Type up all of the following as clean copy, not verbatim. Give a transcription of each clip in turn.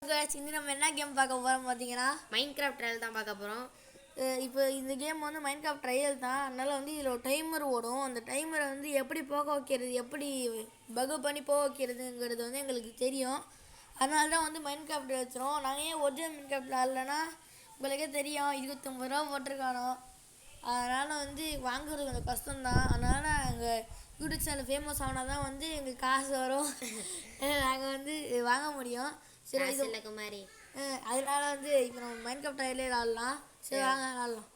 guys, இன்னைக்கு நம்ம என்ன கேம் பார்க்க போறோம் பாத்தீங்கன்னா மைன்கிராஃப்ட் ட்ரையல் தான் பார்க்க போறோம். இப்போ இந்த கேம் வந்து மைன்கிராஃப்ட் ட்ரையல் தான். அதனால வந்து இதுல ஒரு டைமர் ஓடும். அந்த டைமரை வந்து எப்படி போக வைக்கிறது, எப்படி பக் பண்ணி போக வைக்கிறதுங்கிறது வந்து எங்களுக்கு தெரியும். அதனால தான் வந்து மைன்கிராஃப்ட் வச்சுரும். நாங்கள் ஏன் ஒரிஜினல் மைன்கிராஃப்ட் இல்லைன்னா உங்களுக்கே தெரியும் 29 ரூபா போட்டிருக்கானோ. அதனால் வந்து வாங்குறது கொஞ்சம் கஷ்டம்தான். அதனால் எங்கள் யூடியூப் சேனல் ஃபேமஸ் ஆனால் தான் வந்து எங்களுக்கு காசு வரும். நாங்கள் வந்து வாங்க முடியும். சரி இது இல்லை குமாரி. அதனால வந்து இப்போ நம்ம மைன்கிராஃப்ட் ட்ரையலே விளாட்லாம். சரி வாங்க விளாட்லாம்.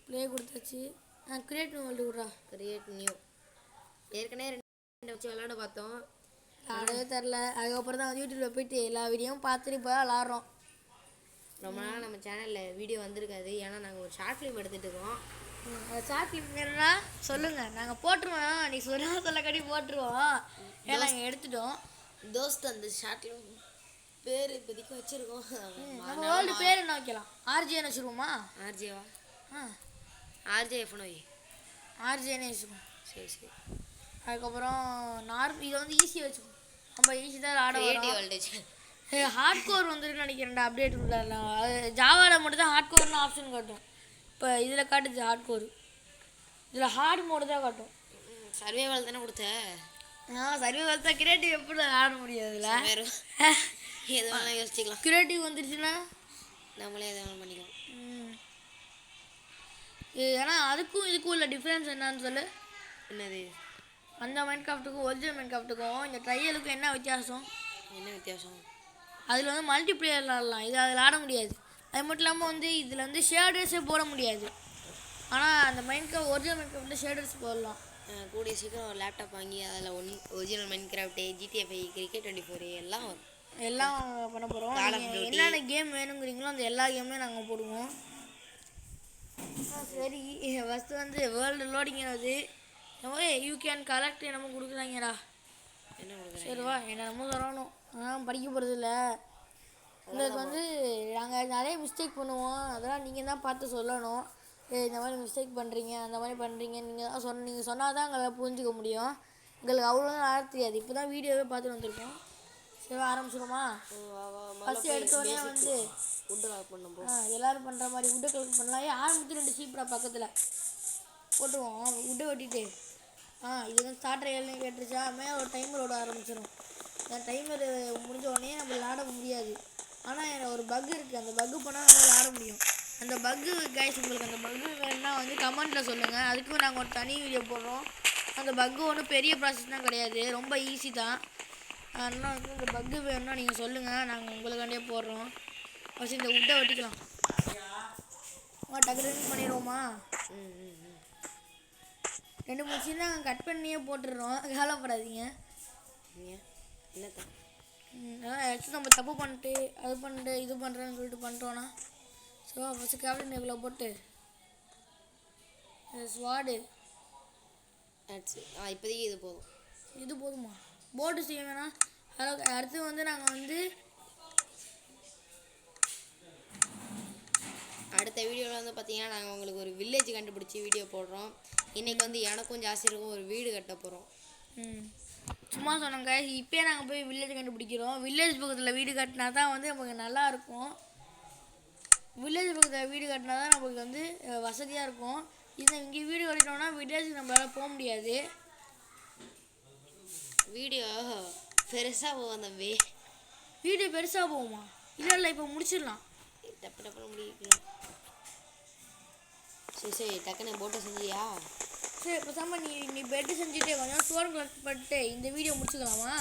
ப்ளே கொடுத்தாச்சு. கிரியேட் நியூ வேர்ல்டு விட்றா. கிரியேட் நியூ ஏற்கனவே 2 வச்சு விளாட பார்த்தோம், விளாடவே தெரில. அதுக்கப்புறம் தான் வந்து யூடியூப்பில் போயிட்டு எல்லா வீடியோவும் பார்த்துட்டு இப்போ தான் விளாட்றோம். ரொம்ப நாள் நம்ம சேனலில் வீடியோ வந்திருக்காது. ஏன்னா நாங்கள் ஒரு ஷார்ட் ஃபிலிம் எடுத்துகிட்டு இருக்கோம். ஷார்ட் ஃபிலிம் வேணும்னா சொல்லுங்கள், நாங்கள் போட்டுருவோம். நீ சொல்ல கட்டி போட்டுருவோம். ஏன்னா நாங்கள் எடுத்துட்டோம். தோஸ்த் அந்த ஷார்ட் ஃபிலிம் பேர் இப்போதைக்கு வச்சுருக்கோம். நம்ம வேர்ல்டு பேர் என்ன வைக்கலாம்? ஆர்ஜேன்னு வச்சுருவோமா? ஆர்ஜேவா? ஆர்ஜே எஃப்னோய் ஆர்ஜேன்னு வச்சுருவோம். சரி சரி. அதுக்கப்புறம் இதை வந்து ஈஸியாக வச்சுக்கோம். நம்ம ஈஸி தான் ஆட வேர்ல்டு. ஹார்ட் கோர் வந்துருக்குன்னு நினைக்கிறேன்டா. அப்டேட் உள்ளலாம் அது ஜாவாவில் மட்டும் தான் ஹார்ட் கோர்னு ஆப்ஷன் காட்டும். இப்போ இதில் காட்டுச்சு ஹார்ட் கோர். இதில் ஹார்ட் மோடு தான் காட்டும். சர்வைவல் தானே கொடுத்த? சர்வைவல் தான். கிரியேட்டிவ் எப்படி ஆட முடியாதுல்ல? எது வேணாலும் யோசிச்சுக்கலாம். கிரியேட்டிவ் வந்துருச்சுன்னா நம்மளே எது வேணாலும் பண்ணிக்கலாம். ஏன்னா அதுக்கும் இதுக்கும் உள்ள டிஃப்ரென்ஸ் என்னன்னு சொல்லு. என்னது? அந்த மைன்கிராஃப்ட்டுக்கும் ஒரிஜினல் மைன்கிராஃப்ட்டுக்கும் இந்த ட்ரையலுக்கும் என்ன வித்தியாசம்? என்ன வித்தியாசம்? அதில் வந்து மல்டிப்ளேயர் விளாடலாம். இது அதில் ஆட முடியாது. அது மட்டும் இல்லாமல் வந்து இதில் வந்து ஷேடர்ஸே போட முடியாது. ஆனால் அந்த மைன்கிராஃப்ட் ஒரிஜினல் மைன்கிராஃப்ட்டில் ஷேடர்ஸ் போடலாம். கூடிய சீக்கிரம் ஒரு லேப்டாப் வாங்கி அதில் ஒரிஜினல் மைன்கிராஃப்ட்டு, GTA 5, கிரிக்கெட் 24 எல்லாம் வரும். எல்லாம் பண்ண போகிறோம். என்னென்ன கேம் வேணுங்கிறீங்களோ அந்த எல்லா கேமுமே நாங்கள் போடுவோம். சரி, ஃபஸ்ட்டு வந்து வேர்ல்டு லோடிங் ஆகுது. யூ கேன் கலெக்ட் என்னமோ கொடுக்குறாங்கடா. என்ன கொடுக்குறேன்? சரிவா, என்னமோ சொல்லணும். ஆனால் படிக்க போகிறது இல்லை. உங்களுக்கு வந்து நாங்கள் நிறைய மிஸ்டேக் பண்ணுவோம். அதெல்லாம் நீங்கள் தான் பார்த்து சொல்லணும். இந்த மாதிரி மிஸ்டேக் பண்ணுறீங்க, அந்த மாதிரி பண்ணுறீங்க, நீங்கள் சொன்னால் தான் எங்களை புரிஞ்சுக்க முடியும். எங்களுக்கு அவ்வளோதான் ஆட தெரியாது. இப்போ தான் வீடியோவே பார்த்துட்டு வந்திருக்கோம். சரி ஆரம்பிச்சிடுமா? ஃபஸ்ட்டு எடுத்தோடனே வந்து வுட்டு கலெக்ட் பண்ணும்போது எல்லோரும் பண்ணுற மாதிரி வுட்டை கலெக்ட் பண்ணலாம். ஆரம்பத்து 2 சீப்டா பக்கத்தில் போட்டுருவோம். வுட்டை வெட்டிட்டு இது வந்து ஸ்டார்ட் ரயில்னு கேட்டுருச்சா மேலே ஒரு டைமர் ஓட ஆரம்பிச்சிடும். அந்த டைமர் முடிஞ்ச உடனே நம்ம விளாட முடியாது. ஆனால் ஒரு பக் இருக்குது. அந்த பக்கு பண்ணால் நம்மளால் ஆட முடியும். அந்த பக்கு கைஸ், உங்களுக்கு அந்த பக்கு வேணுன்னா வந்து கமெண்ட்டில் சொல்லுங்கள். அதுக்கும் நாங்கள் ஒரு தனி வீடியோ போடுறோம். அந்த பக்கு ஒன்றும் பெரிய ப்ராசஸ் தான் கிடையாது, ரொம்ப ஈஸி தான். அதனால் வந்து இந்த பக்கு வேணும்னா நீங்கள் சொல்லுங்கள், நாங்கள் உங்களுக்காண்டியே போடுறோம். ஃபஸ்ட்டு இந்த வுட்டை வெட்டிக்கலாம். டக்கு டக்குன்னு பண்ணிடுவோமா? 2-3 சீன் நாங்கள் கட் பண்ணியே போட்டுடுறோம், கவலைப்படாதீங்க. ஆக்சுவலி நம்ம தப்பு பண்ணிட்டு அது பண்ணிட்டு இது பண்ணுறேன்னு சொல்லிட்டு பண்ணிட்டோன்னா ஸோ ஃபஸ்ட்டு கேப்டன் இவ்வளோ போட்டு ஸ்வாடு இப்போதைக்கு இது போதும். இது போதுமா? போட்டு செய்ய வேணாம். அடுத்து வந்து நாங்கள் வந்து அடுத்த வீடியோவில் வந்து பார்த்தீங்கன்னா நாங்கள் உங்களுக்கு ஒரு வில்லேஜ் கண்டுபிடிச்சி வீடியோ போடுறோம். இன்றைக்கி வந்து எனக்கும் ஜாஸ்திருக்கும் ஒரு வீடு கட்ட போகிறோம். சும்மா சொன்னாங்க. இப்போயே நாங்கள் போய் வில்லேஜ் கண்டுபிடிக்கிறோம். வில்லேஜ் பக்கத்தில் வீடு கட்டினா தான் வந்து நமக்கு நல்லாயிருக்கும். வில்லேஜ் பக்கத்தில் வீடு கட்டினா தான் நமக்கு வந்து வசதியாக இருக்கும். இங்கே வீடு கட்டிட்டோம்னா வில்லேஜுக்கு நம்மளால் போக முடியாது. வீடியோ பெருசாக போகும் தம்பி. வீடியோ பெருசாக போகுமா? இல்லை இப்போ முடிச்சிடலாம். டப்புன்னு முடிக்கலாம். சரி டக்குன்னு போட்டோ செஞ்சியா? சரி பேசாம நீ பெட்டு செஞ்சுட்டே கொஞ்சம் ஸ்டோன் கலெக்ட் பண்ணிட்டு இந்த வீடியோ முடிச்சுக்கலாமா?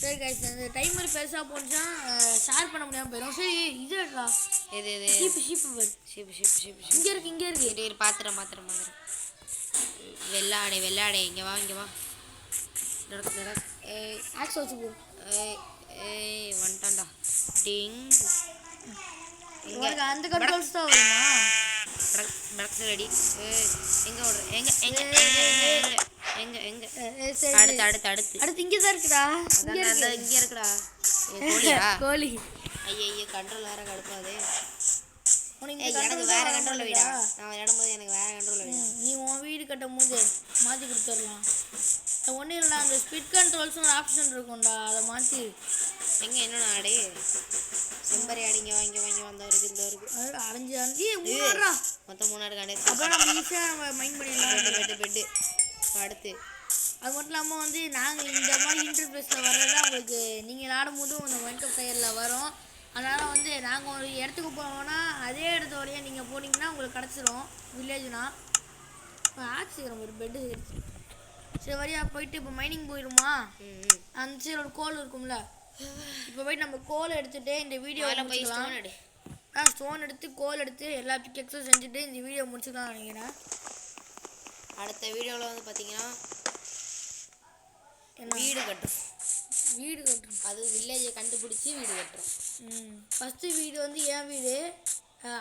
சரி கைஸ், இந்த டைமர் பெருசாக போனுச்சா ஷேர் பண்ண முடியாமல் போயிடும். சரி இது இருக்கா? எது ஷீப்பு இங்கே இருக்கு. பாத்திரம் வெள்ளாடை இங்கே வா ஆக்ஸ் வச்சு போ. வந்துட்டான்டா. டிங் அந்த கண்ட்ரோல்ஸ் தான் வருமா? ரெடி. எங்கே ஓடுற? எங்கே அடுத்து இங்கே தான் இருக்குடா. இங்கே இருக்குடா. கோழி. ஐயோ கண்ட்ரோல் வேற கடுப்பாது. உனக்கு இந்த எனக்கு கண்ட்ரோல் வேற வர கண்ட்ரோல்ல மாட்டேங்குதா? வீடா நான் விளையாடும்போது எனக்கு வேற கண்ட்ரோல்ல வீடா நீ உன் வீடு கட்டும் போது மாற்றி கொடுத்துடலாம். ஒன்றும் இல்லைடா, அந்த ஸ்பிட் கண்ட்ரோல்ஸ்னு ஒரு ஆப்ஷன் இருக்கும்டா, அதை மாற்றி எங்கே என்னென்ன ஆடு செம்பரி ஆடு இங்கே வாங்கி வாங்கி வந்தவருக்கு இந்த இருக்கு அது அரைஞ்சி மூணுடா. மொத்தம் 3 ஆடு கணேசு. அப்புறம் நம்ம ஈஸியாக மைண்ட் பண்ணிடலாம். பெட்டு அடுத்து அது மட்டும் இல்லாமல் வந்து நாங்கள் இந்த மாதிரி இன்டர்ஃபேஸில் வர்றதா உங்களுக்கு நீங்கள் ஆடும்போதும் அந்த மைண்ட் ஃபயரில் வரும். அதனால் வந்து நாங்கள் ஒரு இடத்துக்கு போனோம்னா அதே இடத்த வரையும் நீங்கள் போனீங்கன்னா உங்களுக்கு கிடச்சிரும். வில்லேஜ்னா இப்போ ஆக்சிக்கிறோம் ஒரு பெட்டு சரி வழியா போயிட்டு இப்போ மைனிங் போயிடுமா? அந்த சைடு ஒரு கோல் இருக்கும்ல, இப்போ போயிட்டு நம்ம கோல் எடுத்துகிட்டு இந்த வீடியோ முடிச்சுக்கலாம். ஸ்டோன் எடுத்து கோல் எடுத்து எல்லா பிக்கெக்ஸும் செஞ்சுட்டு இந்த வீடியோ முடிச்சுக்கலாம் நினைக்கிறேன். அடுத்த வீடியோவில் வந்து பார்த்தீங்கன்னா வீடு கட்டுறோம். அது வில்லேஜை கண்டுபிடிச்சி வீடு கட்டுறோம். ஃபஸ்ட்டு வீடு வந்து என் வீடு,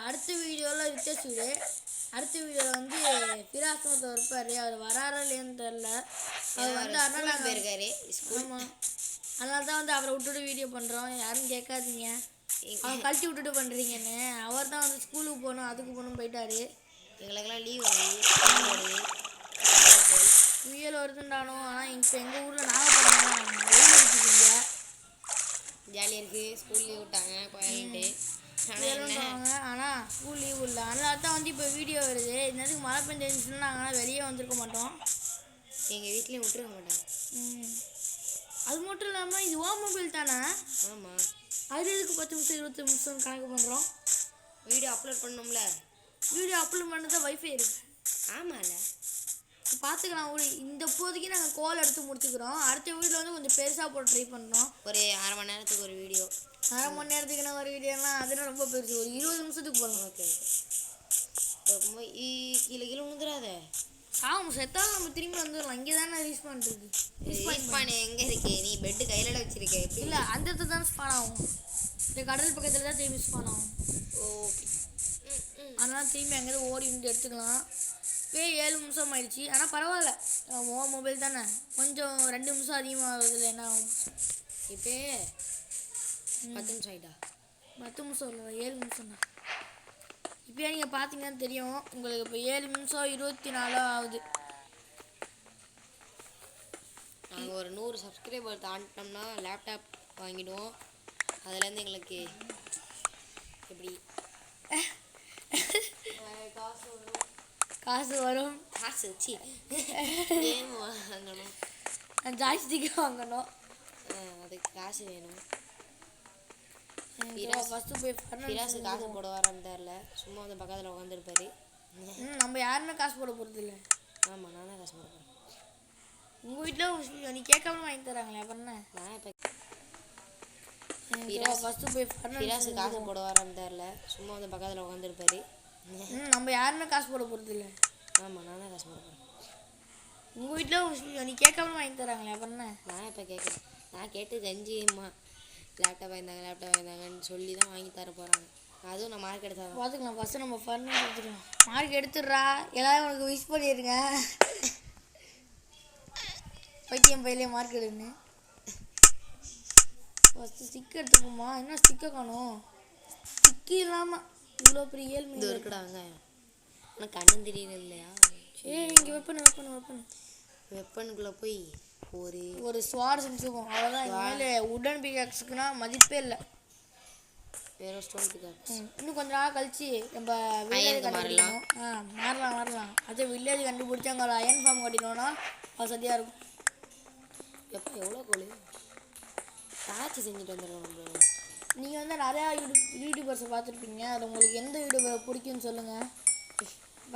அடுத்த வீடியோவில் ரித்தேஷ் வீடு, அடுத்த வீடியோவில் வந்து பிராசமத்தை இருப்பார். அவர் வராரா இல்லையான்னு தெரில. அவர் வந்து அதனால் போயிருக்காரு. ஆமாம், அதனால தான் வந்து அவரை விட்டுட்டு வீடியோ பண்ணுறோம். யாரும் கேட்காதீங்க அவன் கழட்டி விட்டுட்டு பண்ணுறீங்கன்னு. அவர் தான் வந்து ஸ்கூலுக்கு போகணும் அதுக்கு போகணும் போயிட்டாரு. எங்களுக்கெல்லாம் லீவ் புயல் வருதுண்டானோ. ஆனால் இப்போ எங்கள் ஊரில் நாகப்பட்டினம் வெயில் அடிச்சுக்கிங்க, ஜாலியாக இருக்குது. ஸ்கூல் லீவ் விட்டாங்க கோயில்ட்டு. ஆனால் ஸ்கூல் லீவ் இல்லை. அதனால தான் வந்து இப்போ வீடியோ வருது. இந்த நேரத்துக்கு மழை பெஞ்சிருந்துச்சுன்னா நாங்கள் வெளியே வந்திருக்க மாட்டோம். எங்கள் வீட்லேயும் விட்டுருக்க மாட்டாங்க. அது மட்டும் இல்லாமல் இது ஓ மொபைல் தானே? ஆமாம். அது எதுக்கு 10 நிமிஷம் 20 நிமிஷம் கணக்கு பண்ணுறோம்? வீடியோ அப்லோட் பண்ணோம்ல. வீடியோ அப்லோட் பண்ணதான் வைஃபை இருக்குது. ஆமாம்ல, பார்த்துக்கலாம். இந்த இப்போதைக்கு நாங்கள் கோல் எடுத்து முடிச்சுக்கிறோம். அடுத்த வீடியோ வந்து கொஞ்சம் பெருசாக போட்டு ட்ரை பண்ணுறோம். ஒரு 1/2 மணி நேரத்துக்கு ஒரு வீடியோ. 1/2 மணி நேரத்துக்கு நான் ஒரு வீடியோலாம் அதெல்லாம் ரொம்ப பெருசு. ஒரு 20 நிமிஷத்துக்கு போகலாம். ஓகே கீழே விழுந்துடாத. செத்தாலும் நம்ம திரும்பி வந்துடலாம். இங்கே தானே ரீச் பண்ணுறது. ரீஸ்பான் எங்கே இருக்கு? நீ பெட்டு கையில் வச்சிருக்க எப்படி? இல்லை, அந்த இடத்துல தான் ஸ்பான் ஆகும். இந்த கடல் பக்கத்தில் தான் திரும்பி ஸ்பான் ஆகும். ஓகே, அதனால் திரும்பி அங்கேருந்து ஓடி வந்து எடுத்துக்கலாம். இப்போ 7 நிமிஷம் ஆயிடுச்சு. ஆனால் பரவாயில்ல, ஓ மொபைல் தானே, கொஞ்சம் 2 நிமிஷம் அதிகமாகுதுல. என்ன ஆகும் இப்போ 10 நிமிஷம் ஆகிட்டா? 10 நிமிஷம் இல்லை, 7 நிமிஷம் தான். இப்போ நீங்கள் பார்த்தீங்கன்னு தெரியும் உங்களுக்கு. இப்போ 7 நிமிஷம் 24 ஆகுது. நாங்கள் ஒரு 100 சப்ஸ்கிரைபர் தாண்டிட்டோம்னா லேப்டாப் வாங்கிடுவோம். அதுலேருந்து எங்களுக்கு எப்படி காசு வரும். காசு வச்சு கேம் வாங்கணும், ஜாய்ஸ்டிக் வாங்கணும். அதுக்கு காசு வேணும். ஃபஸ்ட்டு போய் ஃபிராஸு காசு போட வரான்னு தெரில. சும்மா வந்து பக்கத்தில் உட்காந்துருப்பாரு. நம்ம யாருமே காசு போட போகிறது இல்லை. ஆமாம், நான் தான் காசு போட போகிறேன். உங்கள் வீட்டில் நீ கேட்காம வாங்கி தராங்களே அப்புறம் நான் இப்போ ஃபஸ்ட்டு போய் ஃபிராஸு காசு போட வரான்னு தெரில. சும்மா வந்து பக்கத்தில் உட்காந்துருப்பாரு. நம்ம யாருமே காசு போட போகிறது இல்லை. ஆமாம், நான் தான் காசு போட போகிறேன். உங்கள் வீட்டில் நீ கேட்காம வாங்கி தராங்களே அப்புறம் நான் இப்போ கேட்குறேன். நான் கேட்டு கஞ்சியம்மா லேப்டாப் வாங்கினாங்கன்னு சொல்லி தான் வாங்கி தர போகிறாங்க. அதுவும் நான் மார்க் எடுத்தா பார்த்துக்கலாம். ஃபஸ்ட்டு நம்ம ஃபர்னிச்சர் எடுத்துக்கலாம். மார்க் எடுத்துடுறா, எல்லாரும் உனக்கு விஷ் பண்ணிடுங்க. பைத்தியம் பையிலே மார்க் எடுன்னு. ஃபஸ்ட்டு ஸ்டிக் எடுத்துக்கோமா. என்ன ஸ்டிக்கை காணும்? ஸ்டிக்கு இல்லாமல் இவ்வளோ பெரிய ஏழ்மை இது இருக்குடாங்க. ஆனால் கண்ணும் தெரியல இல்லையா? இங்கே வெப்பனுக்குள்ளே போய் ஒரு ஸ்வாட் செஞ்சுக்குவோம். அவ்வளோதான். மேலே உடன் பிகாக்ஸுக்குன்னா மதிப்பே இல்லை. வேறு ஸ்டோன் பிகாக்ஸ் இன்னும் கொஞ்ச நாள் கழிச்சு நம்ம வில்லேஜ் கண்டுபிடிக்கணும். மாறலாம். அதே வில்லேஜ் கண்டுபிடிச்சி அங்கே அயன் ஃபார்ம் கட்டினோன்னா வசதியாக இருக்கும். எப்போ எவ்வளோ கோழி ஆச்சு செஞ்சுட்டு வந்துடுறோம் நம்ம. நீங்கள் வந்து நிறையா யூடியூபர்ஸை பார்த்துருப்பீங்க. அதில் உங்களுக்கு எந்த யூடியூபரை பிடிக்குன்னு சொல்லுங்கள்,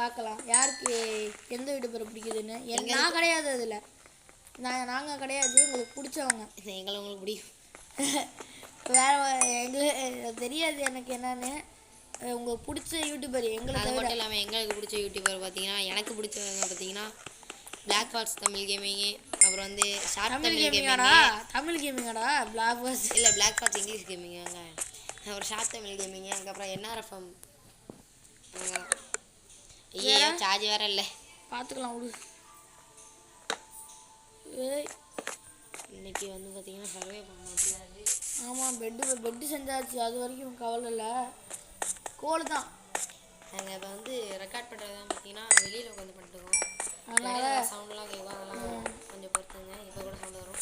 பார்க்கலாம் யாருக்கு எந்த யூடியூபரை பிடிக்குதுன்னு. நான் கிடையாது அதில், நாங்கள் கிடையாது. உங்களுக்கு பிடிச்சவங்க எங்களை உங்களுக்கு பிடிக்கும். வேறு எங்களுக்கு தெரியாது எனக்கு என்னன்னு. உங்களுக்கு பிடிச்ச யூடியூபர் எங்களுக்கு அது மட்டும் இல்லாமல் எங்களுக்கு பிடிச்ச யூடியூபர் பார்த்தீங்கன்னா, எனக்கு பிடிச்சவங்க பார்த்தீங்கன்னா பிளாக் ஹார்ட்ஸ் தமிழ் கேமிங்கு, அப்புறம் வந்து ஷார்ட் தமிழ் கேமிங்காடா பிளாக் ஹார்ட்ஸ் இல்லை, பிளாக் ஹார்ட்ஸ் இங்கிலீஷ் கேமிங்க. அப்புறம் ஷார்ட் தமிழ் கேமிங்க, அதுக்கப்புறம் என்ஆர்எஃப்எம். ஐயா சார்ஜ் வேற இல்லை, பார்த்துக்கலாம் விடு. இன்னைக்கு வந்து பார்த்தீங்கன்னா சர்வே பண்ண முடியாது. ஆமாம், பெட்டு செஞ்சாச்சு. அது வரைக்கும் கவலை இல்லை. கோல் தான் நாங்கள் இப்போ வந்து ரெக்கார்ட் பண்ணுறதுலாம் பார்த்தீங்கன்னா வெளியில் உட்காந்து பண்ணிட்டுருக்கோம். அதனால் சவுண்டெலாம் கேட்கும், அதெல்லாம் கொஞ்சம் பொறுத்துங்க. இப்போ கூட சவுண்டு வரும்,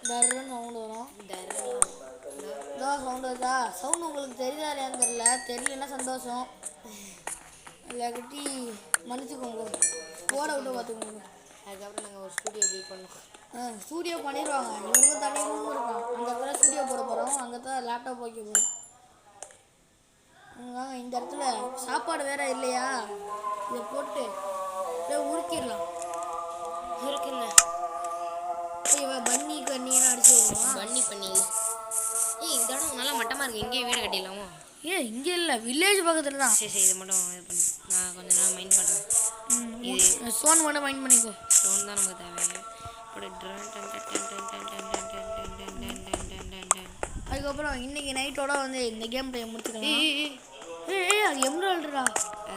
டர்ன்னு சவுண்டு வரும். டர்லாம் இதோ சவுண்டு வருதா? சவுண்டு உங்களுக்கு தெரியுதா இல்லையான்னு தெரியல. தெரியலன்னா சந்தோஷம், இல்லாட்டி மன்னிச்சுக்கோங்க, போட விட்டு பார்த்துக்கோங்க. அதுக்கப்புறம் நாங்கள் ஒரு ஸ்டூடியோ பில்ட் பண்ணோம். ஸ்டூடியோ பண்ணிடுவாங்க. இவங்க தனி ரூம் இருக்கான், அங்கே தான் ஸ்டூடியோ போட போகிறோம், அங்கே தான் லேப்டாப் வைக்க போகிறோம். இந்த இடத்துல சாப்பாடு வேற இல்லையா, இதை போட்டு அப்படியே உருக்கிடலாம். இருக்குங்க இவன் பன்னி கண்ணியெல்லாம் அடிச்சு விடுவான். பண்ணி இந்த இடம் நல்லா மட்டமாக இருக்குது, இங்கேயே வீடு கட்டிடலாமோ? இங்கே இல்லை, வில்லேஜ் பக்கத்தில் தான். சரி இது மட்டும் இது பண்ணி நான் கொஞ்ச நேரம் மைண்ட் பண்ணுறேன். இது ஸ்டோன் மட்டும் மைண்ட் பண்ணிக்கோ. ஸ்டோன் தான் நமக்கு தேவை. அதுக்கப்புறம் இன்னைக்கு நைட்டோட வந்து இந்த கேம் டைம் முடிச்சுக்கலாம். அது எம்ராய்டரா,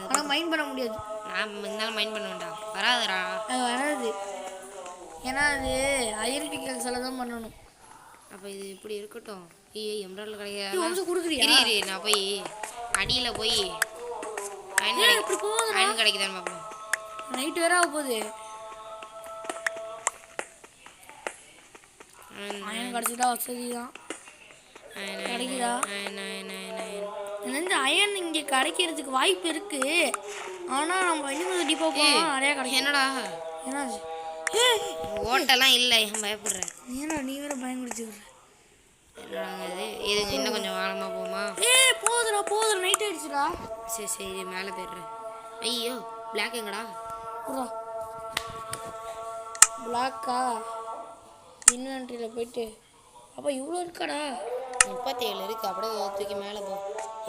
ஆனால் மைண்ட் பண்ண முடியாது. நான் இருந்தாலும் மைண்ட் பண்ண வேண்டாம், வராதுடா. அது வராது, ஏன்னா அது அயன் பிக்கல்ஸில் தான் பண்ணணும். அப்போ இது இப்படி இருக்கட்டும். எம்ராய்டர் கிடையாது வந்து கொடுக்குறியா? நான் போய் அடியில் போய் இப்படி போகுது, அயன் கிடைக்குதான்னு பார்ப்போம். நைட்டு வேற ஆக போகுது. அயன் கிடச்சிட்டா வசதி தான். கிடைக்குதா? இந்த அயன் இங்கே கிடைக்கிறதுக்கு வாய்ப்பு இருக்கு, ஆனால் நம்ம இன்னும் டிப்போ போனால் நிறையா கிடைக்கும். என்னடா என்னாச்சு? ஓட்டெல்லாம் இல்லை, ஏன் பயப்படுறேன்? ஏன்னா நீ வேற பயன்படுத்தி விடுற. என்னடாங்க இதுங்க இன்னும் கொஞ்சம் ஆழமாக போமா? போதுடா நைட் ஆயிடுச்சுடா. சரி இது மேலே போயிடுறேன். ஐயோ பிளாக் எங்கடா? பிளாக்கா? இன்வென்ட்ரியில் போயிட்டு அப்போ இவ்வளோ இருக்காடா? 37 இருக்குது. அப்படியே தூக்கி மேலே போ.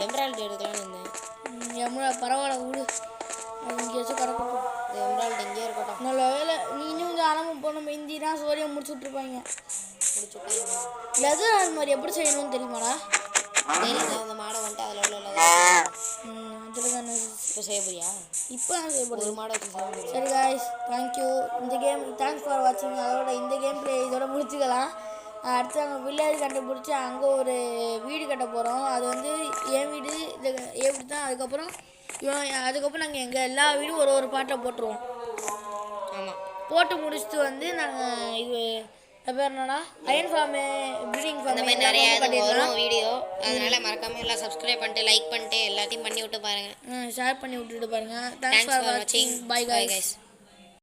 எம்ராய்டு எடுக்கலான்னு இருந்தேன். பரவாயில்ல விடு, அது இங்கேயாச்சும் கிடக்கட்டும். எம்ராய்டு எங்கேயே இருக்கட்டும். நல்ல வேலை நீ இன்னும் கொஞ்சம் ஆரம்பம் போன இந்தினா சோரியை முடிச்சு விட்ருப்பாங்க. முடிச்சுட்டு லெதர் அது மாதிரி எப்படி செய்யணும்னு தெரியுமாடா? அந்த மாடை வந்துட்டு அதில் உள்ள அதில் தானே இப்போ செய்ய போறியா? இப்போ தான் செய்யப்படுது. ஒரு மாடை வச்சு செய்ய முடியும். சரி காய்ஸ், தேங்க்யூ. இந்த கேம் தேங்க்ஸ் ஃபார் வாட்சிங். அதோட இந்த கேம் பிளே இதோட முடிச்சுக்கலாம். அடுத்து நாங்கள் வில்லேஜ் கண்டுபிடிச்சி அங்கே ஒரு வீடு கட்ட போகிறோம். அது வந்து என் வீடு இது எப்படி தான். அதுக்கப்புறம் நாங்கள் எங்கள் எல்லா வீடும் ஒரு பாட்டை போட்டுருவோம். ஆமாம், போட்டு முடிச்சுட்டு வந்து நாங்கள் இது பேர் என்னன்னா அயன் ஃபார்மு, ப்ரீடிங் ஃபார்ம், இந்த மாதிரி நிறையா வரும் வீடியோ. அதனால மறக்காமல் எல்லாம் சப்ஸ்கிரைப் பண்ணிட்டு லைக் பண்ணிட்டு எல்லாத்தையும் பண்ணி விட்டு பாருங்கள். ஷேர் பண்ணி விட்டுட்டு பாருங்கள். தேங்க்ஸ் ஃபார் வாட்சிங். Bye guys.